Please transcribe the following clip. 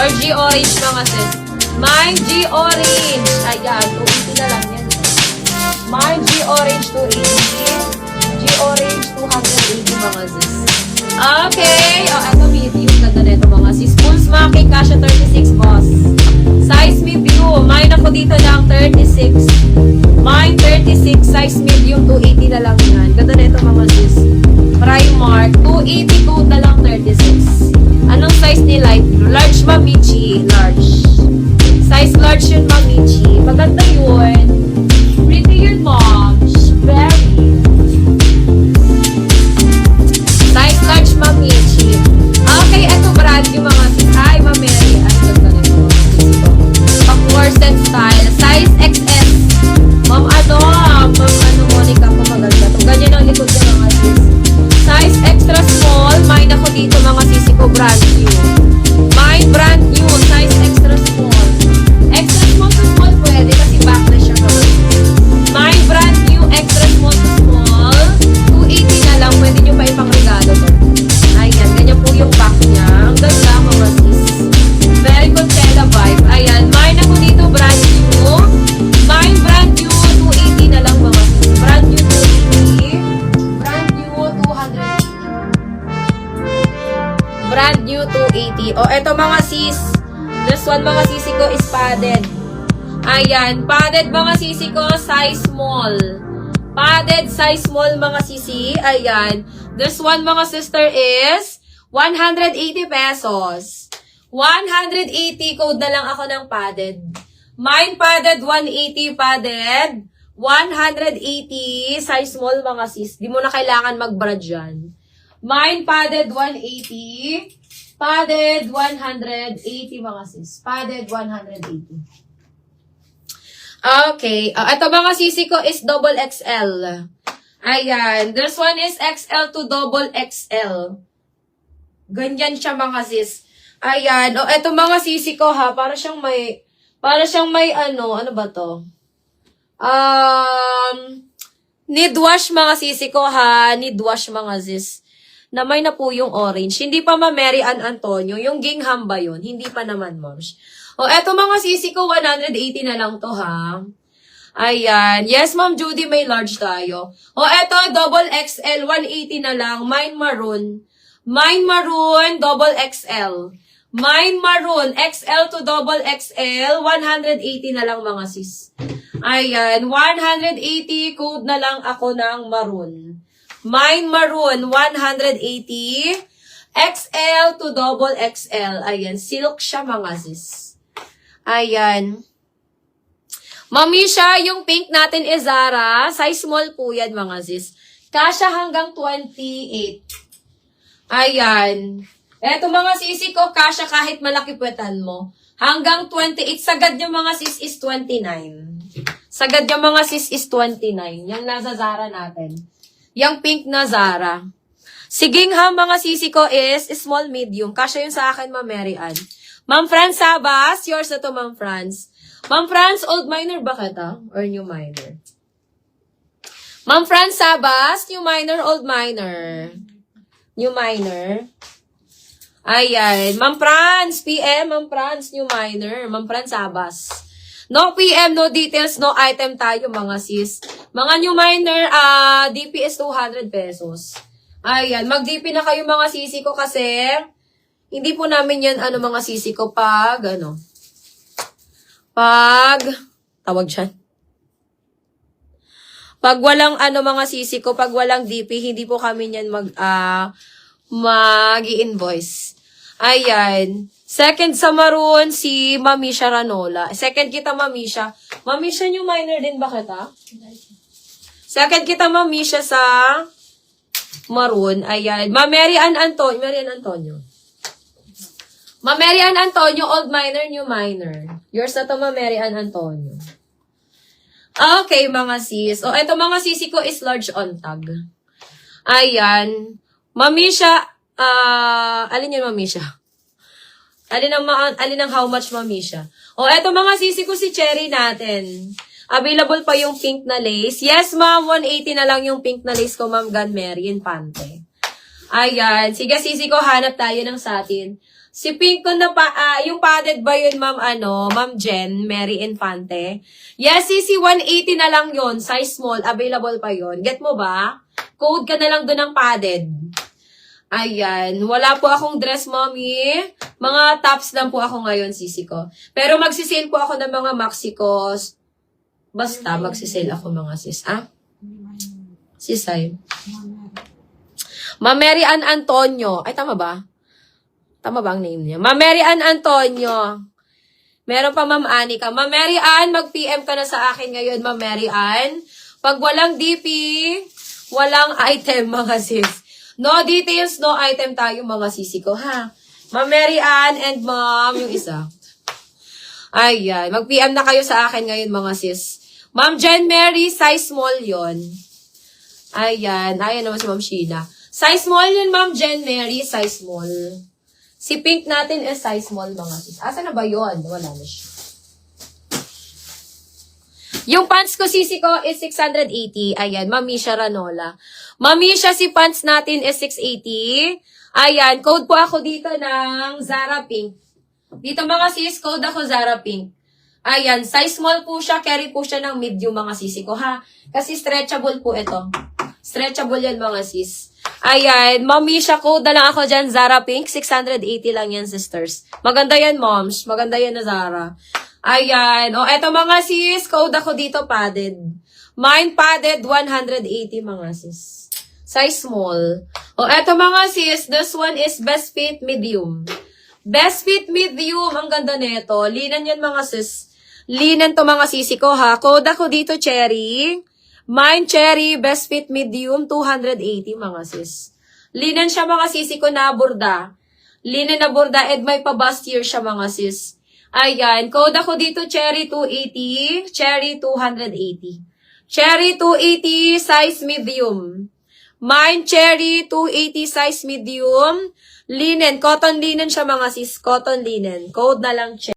Or G-Orange mga sis. Mine G-Orange. Ayan, 280 na lang yan. Mine G-Orange 280. G-Orange 280 mga sis. Okay. O, eto medium. Ganda na ito mga sis. Full smacking, kasha 36 boss. Size medium. Mine ako dito lang 36. Mine 36. Size medium 280 na lang yan. Ganda na ito mga sis. Primark 280 code na lang 36. Anong size ni light blue? Large Mamichi. Large. Size large yun Mamichi. Maganda yun. Pretty yun mom. Very. Size large Mamichi. Okay, eto brand yung mga sis. Ay, Mameri. Ang ganda na ito. Pang corset style. Size XS. Ma'am Monica ko maganda to. Ganyan ang likod niya mga sis. Size extra small. Mine ako dito mga sisi ko brand new. Mine brand new. Size extra small. Extra small to small pwede kasi backlash siya naman. Mine brand new. Extra small to small. 280 na lang. Pwede nyo pa ipang-regalo to. Ayan. Ganyan po yung pack niya. Ang ganda mga sis. Very Coachella vibe. Ayan. Mine ako dito brand new. Mine brand new. 280 na lang mga sis. Brand new 280. Brand new 200. Brand new 280. O, eto mga sis. This one mga sisi ko is padded. Ayan. Padded mga sisi ko, size small. Padded size small mga sisi. Ayan. This one mga sister is 180 pesos. 180 code na lang ako ng padded. Mine padded 180 padded. 180 size small mga sis. Di mo na kailangan mag-brad dyan. Mine padded 180. Padded 180 mga sis. Padded 180. Okay. Ito mga sisi ko is double XL. Ayan. This one is XL to double XL. Ganyan siya mga sis. Ayan. O, ito mga sisi ko ha. Para siyang may ano ba to? Need wash mga sisi ko ha. Need wash mga sis. Na may na po yung orange. Hindi pa Mary Ann Antonio. Yung gingham ba yun? Hindi pa naman, moms. O, eto mga sisi ko, 180 na lang to, ha? Ayan. Yes, Ma'am Judy, may large tayo. O, eto, double XL, 180 na lang. Mine maroon. Mine maroon, double XL. Mine maroon, XL to double XL, 180 na lang mga sis. Ayan, 180, code na lang ako ng maroon. Mine maroon, 180. XL to double XL. Ayan, silk siya mga sis. Ayan. Mamisha, yung pink natin is Zara. Size small po yan mga sis. Kasha hanggang 28. Ayan. Eto mga sisi ko, kasha kahit malaki puwetan mo. Hanggang 28. Sagad yung mga sis is 29. Sagad yung mga sis is 29. Yung nasa Zara natin. Yung pink na Zara. Siging ha, mga sisi ko is small medium. Kasya yun sa akin, Ma'am Mary Ann. Ma'am Franz Sabas, yours na to, Ma'am Franz. Ma'am Franz, old minor ba kita? Or new minor? Ma'am Franz Sabas, new minor, old minor? New minor. Ayan. Ma'am Franz, PM, Ma'am Franz, new minor. Ma'am Franz Sabas. No PM, no details, no item tayo mga sis. Mga new minor, DP is 200 pesos. Ayan, mag-DP na kayo mga sisi ko kasi hindi po namin yan mga sisi ko pag tawag dyan. Pag walang mga sisi ko, pag walang DP, hindi po kami yan mag-i-invoice. Ayan. Second sa maroon, si Mamisha Ranola. Second kita, Mamisha. Mamisha, new minor din ba kita? Second kita, Mamisha, sa maroon. Ayan. Mary Ann Antonio. Mary Ann Antonio, old minor, new minor. Yours na to, Mary Ann Antonio. Okay, mga sis. O, eto mga sisi ko is large on tag. Ayan. Mamisha, alin yun, Mamisha? Alin ang how much, Mamisha? O, eto mga sisi ko si Cherry natin. Available pa yung pink na lace. Yes, ma'am. 180 na lang yung pink na lace ko, ma'am. Gan Mary in Pante. Ayan. Sige, sisi ko, hanap tayo ng satin. Si pink ko na yung padded ba yun, ma'am, ma'am Jen, Mary Infante? Yes, CC, 180 na lang yun. Size small, available pa yun. Get mo ba? Code ka na lang doon ng padded. Ayan. Wala po akong dress, mommy. Mga tops lang po ako ngayon, CC ko. Pero magsisale po ako ng mga maxi ko. Basta, magsisale ako mga sis. Sisay. Ma'am Mary Ann Antonio. Ay, tama ba? Tama ba ang name niya? Ma'am Mary Ann Antonio. Meron pa Ma'am Anika. Ma'am Mary Ann, mag-PM ka na sa akin ngayon, Ma'am Mary Ann. Pag walang DP, walang item, mga sis. No details, no item tayo, mga sisi ko, ha? Ma'am Mary Ann and Ma'am, yung isa. Ayan. Mag-PM na kayo sa akin ngayon, mga sis. Ma'am Jen Mary, size small yon. Ayan. Ayan naman si Ma'am Sheila. Size small yun, Ma'am Jen Mary, size small. Si pink natin is size small, mga sis. Asa na ba yun? Wala na siya. Yung pants ko, sisi ko, is 680. Ayan, Mamisha Ranola. Mamisha, si pants natin is 680. Ayan, code po ako dito ng Zara Pink. Dito, mga sis, code ako Zara Pink. Ayan, size small po siya. Carry po siya ng medium, mga sisi ko, ha? Kasi stretchable po ito. Stretchable yan, mga sis. Ayan, Mamisha, code na lang ako dyan, Zara Pink. 680 lang yan, sisters. Maganda yan, moms. Maganda yan na Zara. Ayan. O, eto mga sis, code ako dito, padded. Mine padded, 180, mga sis. Size small. O, eto mga sis, this one is best fit medium. Best fit medium, ang ganda nito. Linan yan, mga sis. Linan to, mga sisi ko, ha. Code ako dito, cherry. Mine cherry, best fit medium, 280, mga sis. Linan siya, mga sisi ko, na burda. Linan na burda, and may pa-bustier siya, mga sis. Ayan, code ako dito, cherry 280, cherry 280. Cherry 280, size medium. Mine cherry 280, size medium. Linen, cotton linen siya, mga sis, cotton linen. Code na lang, cherry.